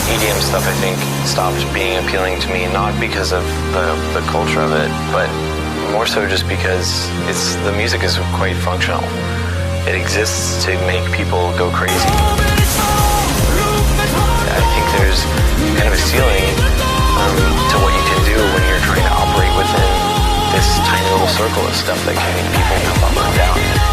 EDM stuff, I think, stopped being appealing to me, not because of the culture of it, but more so just because the music is quite functional. It exists to make people go crazy. I think there's kind of a ceiling to what you can do when you're trying to operate within this tiny little circle of stuff that can make people jump up and down.